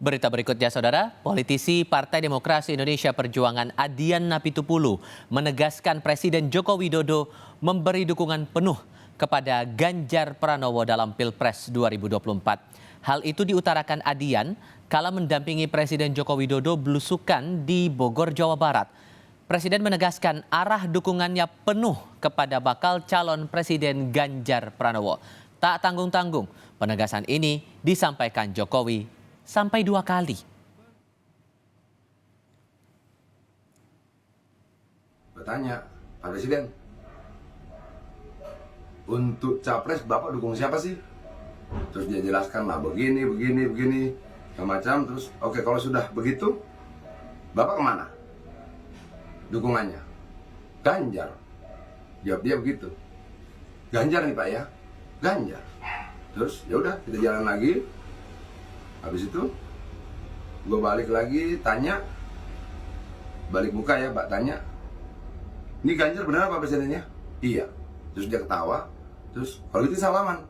Berita berikutnya, Saudara. Politisi Partai Demokrasi Indonesia Perjuangan Adian Napitupulu menegaskan Presiden Joko Widodo memberi dukungan penuh kepada Ganjar Pranowo dalam Pilpres 2024. Hal itu diutarakan Adian kala mendampingi Presiden Joko Widodo belusukan di Bogor, Jawa Barat. Presiden menegaskan arah dukungannya penuh kepada bakal calon Presiden Ganjar Pranowo. Tak tanggung-tanggung, penegasan ini disampaikan Jokowi sampai 2 kali. Bertanya, Pak Presiden, untuk capres Bapak dukung siapa sih? Terus dia jelaskan lah begini, macam. Terus oke, kalau sudah begitu, Bapak kemana? Dukungannya Ganjar. Jawab dia begitu. Ganjar nih Pak ya, Ganjar. Terus ya udah, kita jalan lagi. Habis itu gue balik lagi tanya, balik muka ya Pak, tanya, ini Ganjar benar Pak Presidennya? Iya. Terus dia ketawa. Terus kalau gitu salaman.